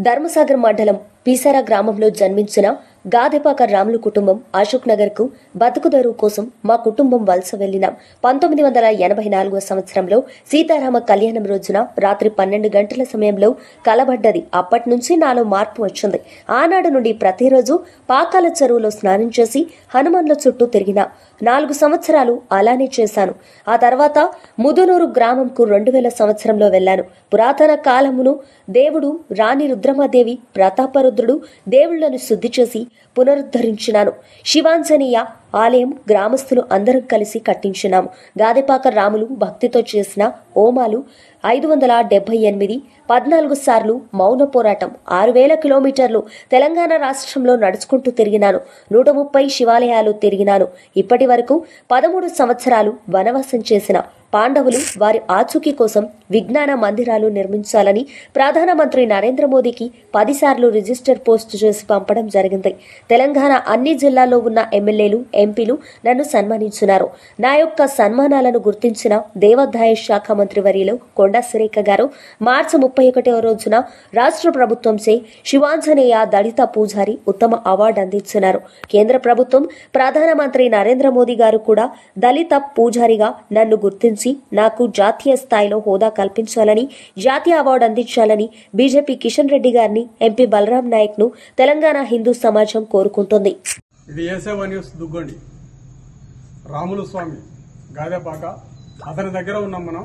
ధర్మసాగర్ మండలం పీసార గ్రామంలో జన్మించిన గాదెపాక రాములు కుటుంబం అశోక్ నగర్ కు బతుకుదెరువు కోసం మా కుటుంబం వలస వెళ్లినాం. 1984 సంవత్సరంలో సీతారామ కళ్యాణం రోజున రాత్రి 12 గంటల సమయంలో కలబడ్డది. అప్పటి నుంచి నాలో మార్పు వచ్చింది. ఆనాడు నుండి ప్రతిరోజు పాకాల చెరువులో స్నానం చేసి హనుమాన్ల చుట్టూ తిరిగినా. 4 సంవత్సరాలు అలానే చేశాను. ఆ తర్వాత ముదునూరు గ్రామంకు 2000 సంవత్సరంలో వెళ్లాను. పురాతన కాలమును దేవుడు రాణి రుద్రమాదేవి ప్రతాపరుద్రుడు దేవుళ్లను శుద్ధి చేసి పునరుద్ధరించినాను. శివాంజనేయ ఆలయం గ్రామస్తులు అందరం కలిసి కట్టించినాము. గాదెపాక రాములు భక్తితో చేసిన హోమాలు 578, 14 సార్లు మౌన పోరాటం, 6000 కిలోమీటర్లు తెలంగాణ రాష్ట్రంలో నడుచుకుంటూ తిరిగినాను. 130 శివాలయాలు తిరిగినాను. ఇప్పటి వరకు 13 సంవత్సరాలు వనవాసం చేసిన పాండవులు వారి ఆచూకీ కోసం విజ్ఞాన మందిరాలు నిర్మించాలని ప్రధానమంత్రి నరేంద్ర మోదీకి 10 సార్లు రిజిస్టర్ పోస్ట్ చేసి పంపడం జరిగింది. తెలంగాణ అన్ని జిల్లాల్లో ఉన్న ఎమ్మెల్యేలు, ఎంపీలు నన్ను సన్మానించినారు. నా యొక్క సన్మానాలను గుర్తించిన దేవాదాయ శాఖ మంత్రి వర్యులు కొండా సురేఖ గారు మార్చి 31వ రోజున రాష్ట్ర ప్రభుత్వంచే శివాంజనేయ దళిత పూజారి ఉత్తమ అవార్డు అందించినారు. కేంద్ర ప్రభుత్వం ప్రధానమంత్రి నరేంద్ర మోదీ గారు కూడా దళిత పూజారిగా నన్ను గుర్తించి నాకు జాతీయ స్థాయిలో హోదా కల్పించాలని, జాతీయ అవార్డు అందించాలని బీజేపీ కిషన్ రెడ్డి గారిని, ఎంపీ బలరాం నాయక్ ను తెలంగాణ హిందూ సమాజం కోరుకుంటుంది. ఇది ఏసేవ న్యూస్ దుగ్గొండి. రాములు స్వామి గాదెపాక అతని దగ్గర ఉన్నాం మనం.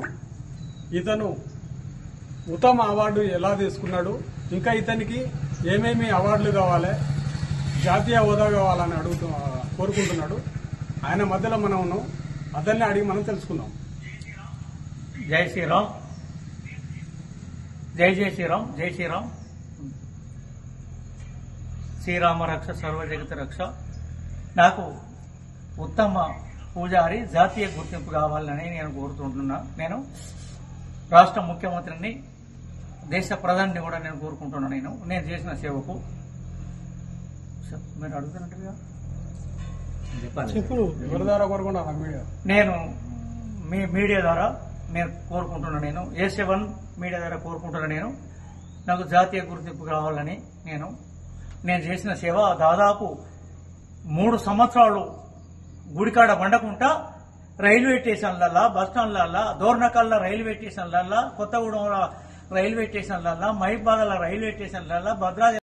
ఇతను ఉత్తమ అవార్డు ఎలా తీసుకున్నాడు, ఇంకా ఇతనికి ఏమేమి అవార్డులు కావాలి, జాతీయ హోదా కావాలని కోరుకుంటున్నాడు. ఆయన మధ్యలో మనం ఉన్నాం. అతన్ని అడిగి మనం తెలుసుకుందాం. జై శ్రీరామ్, జై జై శ్రీరామ్, జై శ్రీరామ్. శ్రీరామ రక్ష సర్వజగత రక్ష. నాకు ఉత్తమ పూజారి జాతీయ గుర్తింపు కావాలని నేను కోరుకుంటున్నా. నేను రాష్ట్ర ముఖ్యమంత్రిని, దేశ ప్రధాని కూడా నేను కోరుకుంటున్నాను. నేను చేసిన సేవకు మీరు అడుగుతున్నట్టుగా నేను మీ మీడియా ద్వారా నేను కోరుకుంటున్నాను. నేను A7 మీడియా ద్వారా కోరుకుంటున్నాను. నేను నాకు జాతీయ గుర్తింపు కావాలని నేను చేసిన సేవ దాదాపు 3 సంవత్సరాలు గుడికాడ బండకుంటా రైల్వే స్టేషన్లల్లా, బస్టాండ్లల్లా, దోర్నకల్లా రైల్వే స్టేషన్లల్లా, కొత్తగూడెం రైల్వే స్టేషన్లల్లా, మహిబాదల రైల్వే స్టేషన్లల్లా, భద్రాద్రి